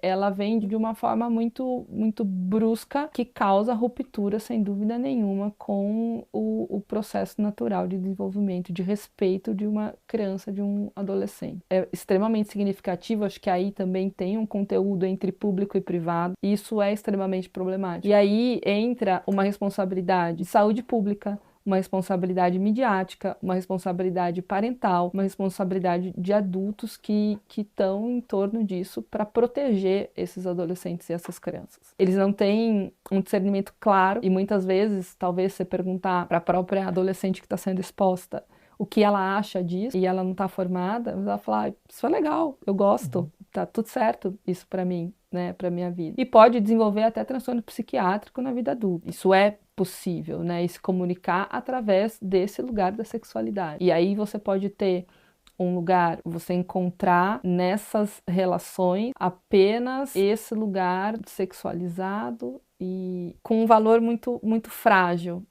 ela vem de uma forma muito, muito brusca, que causa ruptura, sem dúvida nenhuma, com o processo natural de desenvolvimento, de respeito de uma criança, de um adolescente. É extremamente significativo, acho que aí também tem um conteúdo entre público e privado, e isso é extremamente problemático. E aí entra uma responsabilidade de saúde pública, uma responsabilidade midiática, uma responsabilidade parental, uma responsabilidade de adultos que estão em torno disso para proteger esses adolescentes e essas crianças. Eles não têm um discernimento claro e muitas vezes, talvez você perguntar para a própria adolescente que está sendo exposta o que ela acha disso e ela não está formada, ela fala, isso é legal, eu gosto, tá tudo certo isso para mim, né, para minha vida. E pode desenvolver até transtorno psiquiátrico na vida adulta. Isso é possível, né, e se comunicar através desse lugar da sexualidade. E aí você pode ter um lugar, você encontrar nessas relações apenas esse lugar sexualizado e com um valor muito, muito frágil.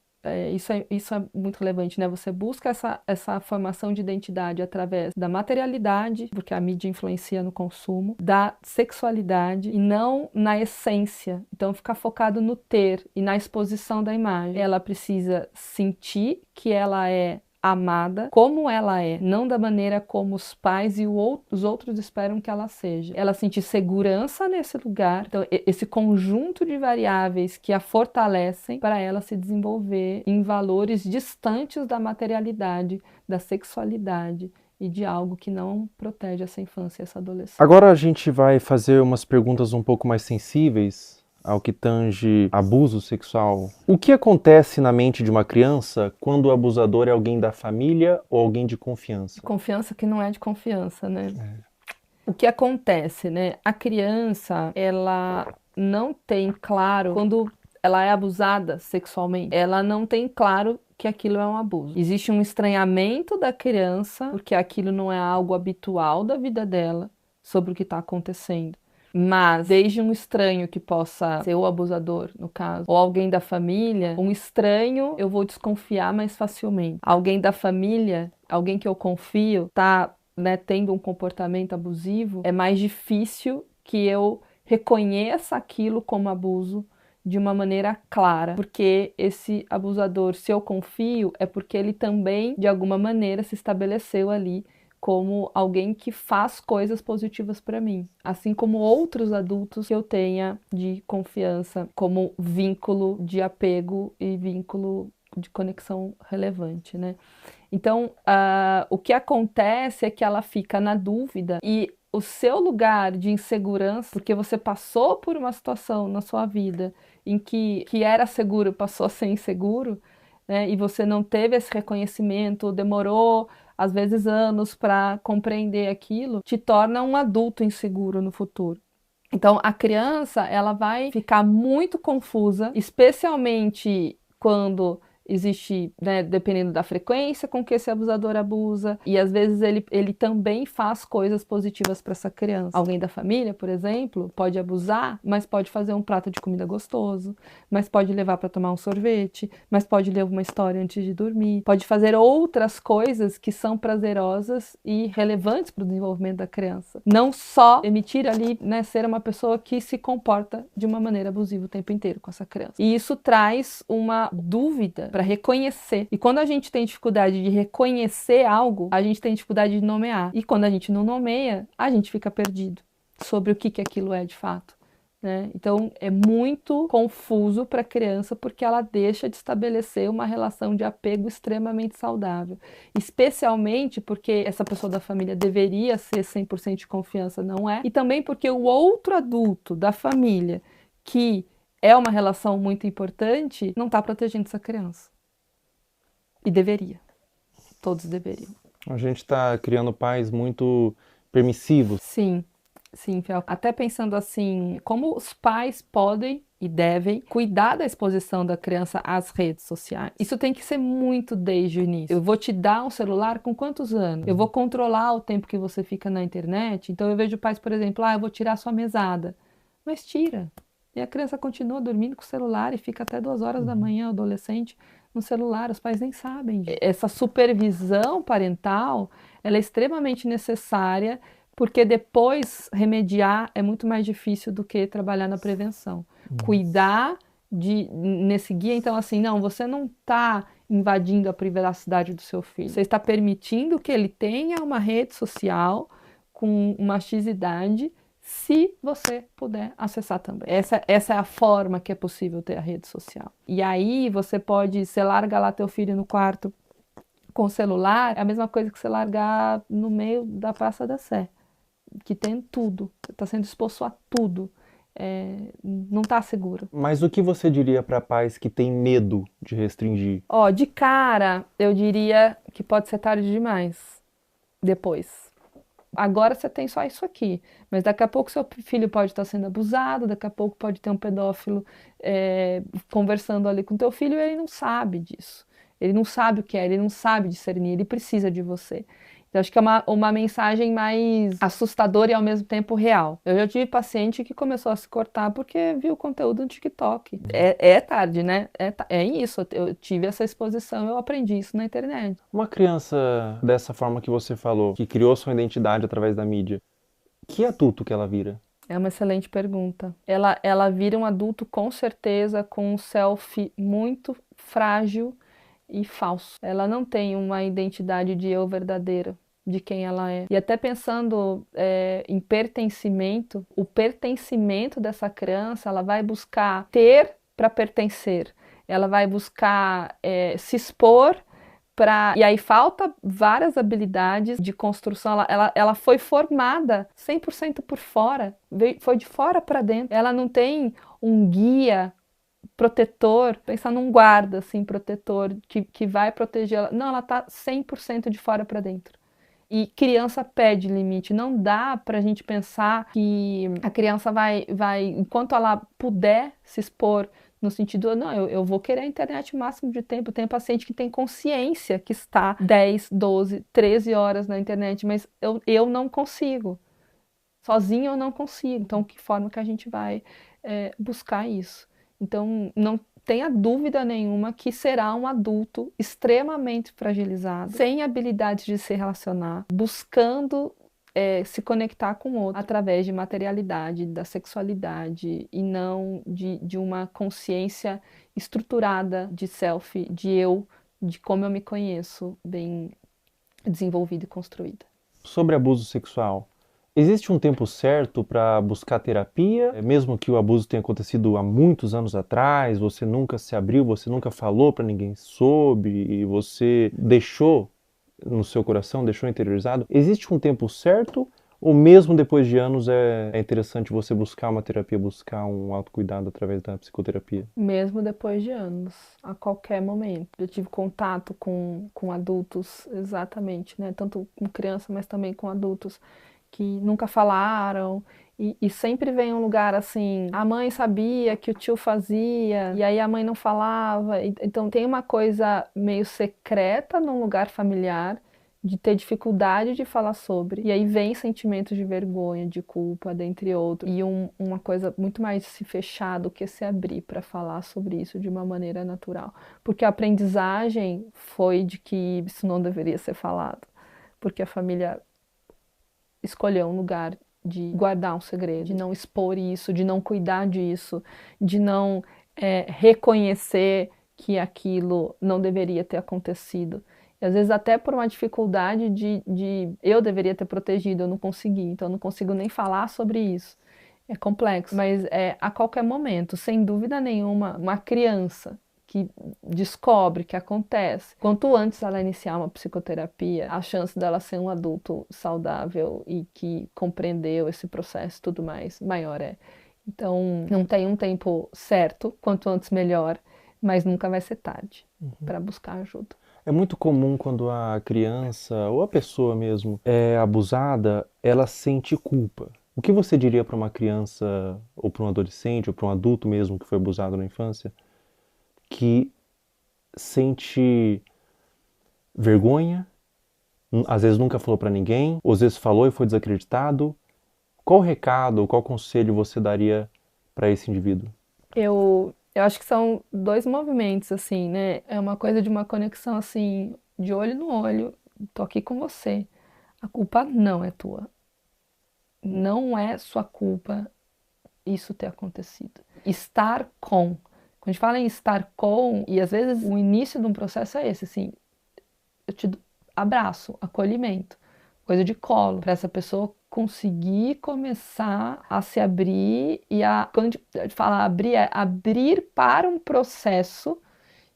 Isso é muito relevante, né? Você busca essa formação de identidade através da materialidade, porque a mídia influencia no consumo, da sexualidade e não na essência. Então, ficar focado no ter e na exposição da imagem. Ela precisa sentir que ela é amada como ela é, não da maneira como os pais e os outros esperam que ela seja. Ela sentir segurança nesse lugar, então esse conjunto de variáveis que a fortalecem para ela se desenvolver em valores distantes da materialidade, da sexualidade e de algo que não protege essa infância e essa adolescência. Agora a gente vai fazer umas perguntas um pouco mais sensíveis ao que tange abuso sexual. O que acontece na mente de uma criança quando o abusador é alguém da família ou alguém de confiança? Confiança que não é de confiança, né? O que acontece, né? A criança, ela não tem claro, quando ela é abusada sexualmente, ela não tem claro que aquilo é um abuso. Existe um estranhamento da criança, porque aquilo não é algo habitual da vida dela, sobre o que está acontecendo. Mas, desde um estranho que possa ser o abusador, no caso, ou alguém da família, um estranho eu vou desconfiar mais facilmente. Alguém da família, alguém que eu confio, tá, né, tendo um comportamento abusivo, é mais difícil que eu reconheça aquilo como abuso de uma maneira clara, porque esse abusador, se eu confio, é porque ele também, de alguma maneira, se estabeleceu ali como alguém que faz coisas positivas para mim, assim como outros adultos que eu tenha de confiança, como vínculo de apego e vínculo de conexão relevante, né? Então, o que acontece é que ela fica na dúvida e o seu lugar de insegurança, porque você passou por uma situação na sua vida em que era seguro, passou a ser inseguro, né? E você não teve esse reconhecimento, demorou às vezes anos para compreender aquilo, te torna um adulto inseguro no futuro. Então, a criança, ela vai ficar muito confusa, especialmente quando existe, né, dependendo da frequência com que esse abusador abusa, e às vezes ele também faz coisas positivas para essa criança. Alguém da família, por exemplo, pode abusar, mas pode fazer um prato de comida gostoso, mas pode levar para tomar um sorvete, mas pode ler uma história antes de dormir, pode fazer outras coisas que são prazerosas e relevantes para o desenvolvimento da criança. Não só emitir ali, né, ser uma pessoa que se comporta de uma maneira abusiva o tempo inteiro com essa criança. E isso traz uma dúvida para reconhecer. E quando a gente tem dificuldade de reconhecer algo, a gente tem dificuldade de nomear. E quando a gente não nomeia, a gente fica perdido sobre o que aquilo é de fato, né? Então é muito confuso para a criança porque ela deixa de estabelecer uma relação de apego extremamente saudável, especialmente porque essa pessoa da família deveria ser 100% de confiança, não é? E também porque o outro adulto da família, que é uma relação muito importante, não está protegendo essa criança. E deveria. Todos deveriam. A gente está criando pais muito permissivos. Sim. Sim, Fel. Até pensando assim, como os pais podem e devem cuidar da exposição da criança às redes sociais. Isso tem que ser muito desde o início. Eu vou te dar um celular com quantos anos? Eu vou controlar o tempo que você fica na internet. Então eu vejo pais, por exemplo, eu vou tirar sua mesada. Mas tira. E a criança continua dormindo com o celular e fica até 2 horas da manhã, o adolescente, no celular. Os pais nem sabem. Essa supervisão parental, ela é extremamente necessária, porque depois remediar é muito mais difícil do que trabalhar na prevenção. Cuidar nesse guia, então assim, não, você não está invadindo a privacidade do seu filho. Você está permitindo que ele tenha uma rede social com uma X-idade, se você puder acessar também. Essa é a forma que é possível ter a rede social. E aí você larga lá teu filho no quarto com o celular, é a mesma coisa que você largar no meio da Praça da Sé, que tem tudo, você está sendo exposto a tudo, não está seguro. Mas o que você diria para pais que têm medo de restringir? De cara, eu diria que pode ser tarde demais, depois. Agora você tem só isso aqui, mas daqui a pouco seu filho pode estar sendo abusado, daqui a pouco pode ter um pedófilo conversando ali com teu filho e ele não sabe disso. Ele não sabe o que é, ele não sabe discernir, ele precisa de você. Então, acho que é uma mensagem mais assustadora e ao mesmo tempo real. Eu já tive paciente que começou a se cortar porque viu conteúdo no TikTok. É tarde, né? É isso, eu tive essa exposição, eu aprendi isso na internet. Uma criança dessa forma que você falou, que criou sua identidade através da mídia, que adulto que ela vira? É uma excelente pergunta. Ela vira um adulto com certeza com um selfie muito frágil e falso. Ela não tem uma identidade de eu verdadeira, de quem ela é. E até pensando em pertencimento, o pertencimento dessa criança, ela vai buscar ter para pertencer. Ela vai buscar se expor para... E aí falta várias habilidades de construção. Ela foi formada 100% por fora, foi de fora para dentro. Ela não tem um guia protetor, pensar num guarda, assim, protetor, que vai proteger ela. Não, ela tá 100% de fora para dentro. E criança pede limite. Não dá pra gente pensar que a criança vai, enquanto ela puder se expor, no sentido, não, eu vou querer a internet o máximo de tempo. Tem paciente que tem consciência que está 10, 12, 13 horas na internet, mas eu não consigo. Sozinho eu não consigo. Então, que forma que a gente vai buscar isso? Então, não tenha dúvida nenhuma que será um adulto extremamente fragilizado, sem habilidade de se relacionar, buscando se conectar com o outro através de materialidade, da sexualidade e não de uma consciência estruturada de self, de eu, de como eu me conheço, bem desenvolvida e construída. Sobre abuso sexual, existe um tempo certo para buscar terapia? Mesmo que o abuso tenha acontecido há muitos anos atrás, você nunca se abriu, você nunca falou para ninguém soube, e você deixou no seu coração, deixou interiorizado. Existe um tempo certo? Ou mesmo depois de anos é interessante você buscar uma terapia, buscar um autocuidado através da psicoterapia? Mesmo depois de anos, a qualquer momento. Eu tive contato com adultos, exatamente, né? Tanto com criança, mas também com adultos que nunca falaram E sempre vem um lugar assim, a mãe sabia que o tio fazia, e aí a mãe não falava. Então tem uma coisa meio secreta num lugar familiar, de ter dificuldade de falar sobre. E aí vem sentimentos de vergonha, de culpa, dentre outros. E uma coisa muito mais se fechar do que se abrir para falar sobre isso de uma maneira natural. Porque a aprendizagem foi de que isso não deveria ser falado. Porque a família escolheu um lugar de guardar um segredo, de não expor isso, de não cuidar disso, de não reconhecer que aquilo não deveria ter acontecido. E às vezes até por uma dificuldade de eu deveria ter protegido, eu não consegui, então eu não consigo nem falar sobre isso. É complexo, mas a qualquer momento, sem dúvida nenhuma, uma criança que descobre que acontece, quanto antes ela iniciar uma psicoterapia, a chance dela ser um adulto saudável e que compreendeu esse processo e tudo mais, maior é. Então, não tem um tempo certo, quanto antes melhor, mas nunca vai ser tarde para buscar ajuda. É muito comum quando a criança ou a pessoa mesmo é abusada, ela sente culpa. O que você diria para uma criança ou para um adolescente ou para um adulto mesmo que foi abusado na infância, que sente vergonha, às vezes nunca falou para ninguém, ou às vezes falou e foi desacreditado? Qual recado, qual conselho você daria para esse indivíduo? Eu acho que são dois movimentos, assim, né? É uma coisa de uma conexão, assim, de olho no olho. Tô aqui com você. A culpa não é tua. Não é sua culpa isso ter acontecido. Estar com. Quando a gente fala em estar com, e às vezes o início de um processo é esse, assim, eu te abraço, acolhimento, coisa de colo, para essa pessoa conseguir começar a se abrir e quando a gente fala abrir, é abrir para um processo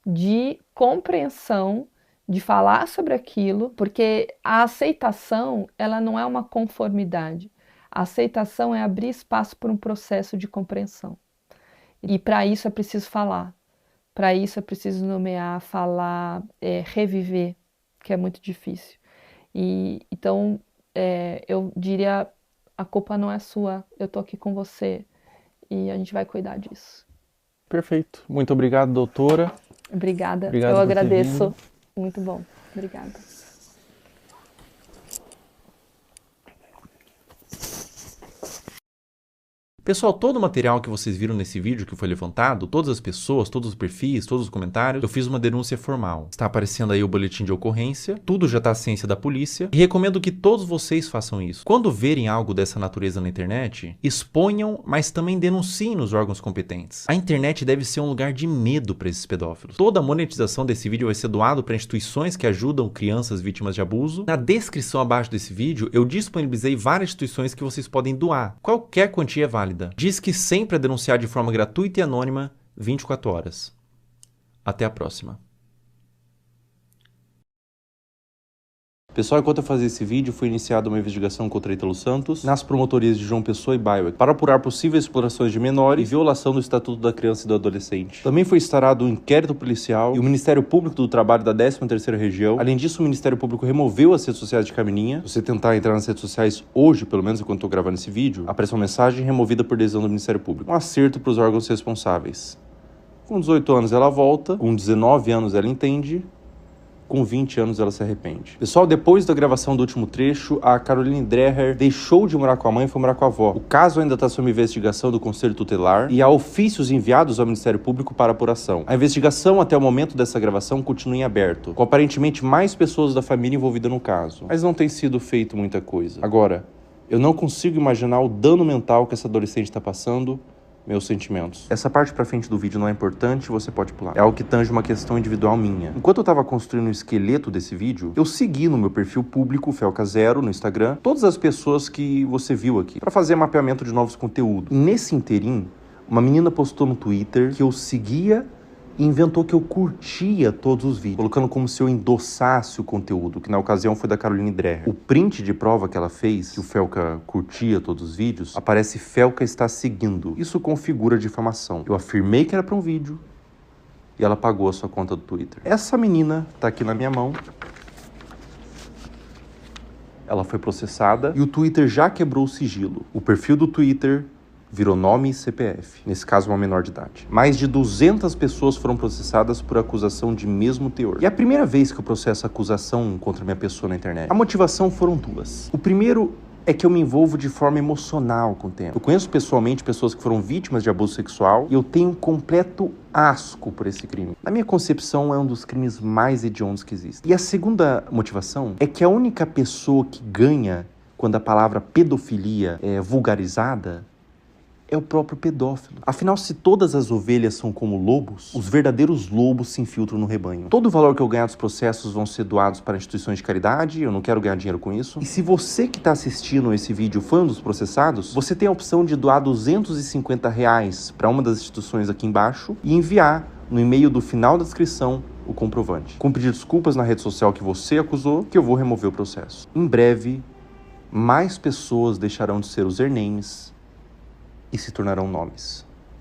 de compreensão, de falar sobre aquilo, porque a aceitação, ela não é uma conformidade. A aceitação é abrir espaço para um processo de compreensão. E para isso é preciso falar, para isso é preciso nomear, falar, reviver, que é muito difícil. Então, eu diria, a culpa não é sua, eu tô aqui com você e a gente vai cuidar disso. Perfeito. Muito obrigado, doutora. Obrigada. Obrigado eu por ter agradeço. vindo. Muito bom. Obrigada. Pessoal, todo o material que vocês viram nesse vídeo que foi levantado, todas as pessoas, todos os perfis, todos os comentários, eu fiz uma denúncia formal. Está aparecendo aí o boletim de ocorrência, tudo já está à ciência da polícia e recomendo que todos vocês façam isso. Quando verem algo dessa natureza na internet, exponham, mas também denunciem nos órgãos competentes. A internet deve ser um lugar de medo para esses pedófilos. Toda a monetização desse vídeo vai ser doado para instituições que ajudam crianças vítimas de abuso. Na descrição abaixo desse vídeo, eu disponibilizei várias instituições que vocês podem doar. Qualquer quantia é válida. Diz que sempre é denunciar de forma gratuita e anônima 24 horas. Até a próxima. Pessoal, enquanto eu fazia esse vídeo, foi iniciada uma investigação contra Ítalo Santos nas promotorias de João Pessoa e Baiuec para apurar possíveis explorações de menores e violação do Estatuto da Criança e do Adolescente. Também foi instaurado um inquérito policial e o Ministério Público do Trabalho da 13ª Região. Além disso, o Ministério Público removeu as redes sociais de Camininha. Se você tentar entrar nas redes sociais hoje, pelo menos enquanto eu tô gravando esse vídeo, aparece uma mensagem removida por decisão do Ministério Público. Um acerto para os órgãos responsáveis. Com 18 anos ela volta, com 19 anos ela entende, com 20 anos ela se arrepende. Pessoal, depois da gravação do último trecho, a Caroline Dreher deixou de morar com a mãe e foi morar com a avó. O caso ainda está sob investigação do Conselho Tutelar e há ofícios enviados ao Ministério Público para apuração. A investigação até o momento dessa gravação continua em aberto, com aparentemente mais pessoas da família envolvidas no caso. Mas não tem sido feito muita coisa. Agora, eu não consigo imaginar o dano mental que essa adolescente está passando. Meus sentimentos. Essa parte pra frente do vídeo não é importante, você pode pular. É algo que tange uma questão individual minha. Enquanto eu tava construindo o esqueleto desse vídeo, eu segui no meu perfil público, Felca0, no Instagram, todas as pessoas que você viu aqui, pra fazer mapeamento de novos conteúdos. E nesse interim, uma menina postou no Twitter que eu seguia e inventou que eu curtia todos os vídeos, colocando como se eu endossasse o conteúdo, que na ocasião foi da Caroline Dreher. O print de prova que ela fez, que o Felca curtia todos os vídeos, aparece Felca está seguindo. Isso configura difamação. Eu afirmei que era para um vídeo e ela pagou a sua conta do Twitter. Essa menina tá aqui na minha mão. ela foi processada e o Twitter já quebrou o sigilo. O perfil do Twitter virou nome e CPF, nesse caso uma menor de idade. Mais de 200 pessoas foram processadas por acusação de mesmo teor. E é a primeira vez que eu processo acusação contra minha pessoa na internet. A motivação foram duas. O primeiro é que eu me envolvo de forma emocional com o tema. Eu conheço pessoalmente pessoas que foram vítimas de abuso sexual e eu tenho um completo asco por esse crime. Na minha concepção, é um dos crimes mais hediondos que existem. E a segunda motivação é que a única pessoa que ganha quando a palavra pedofilia é vulgarizada é o próprio pedófilo. Afinal, se todas as ovelhas são como lobos, os verdadeiros lobos se infiltram no rebanho. Todo o valor que eu ganhar dos processos vão ser doados para instituições de caridade, eu não quero ganhar dinheiro com isso. E se você que está assistindo esse vídeo foi um dos processados, você tem a opção de doar R$250 para uma das instituições aqui embaixo e enviar no e-mail do final da descrição o comprovante. Com pedir desculpas na rede social que você acusou, que eu vou remover o processo. Em breve, mais pessoas deixarão de ser usernames e se tornarão nomes.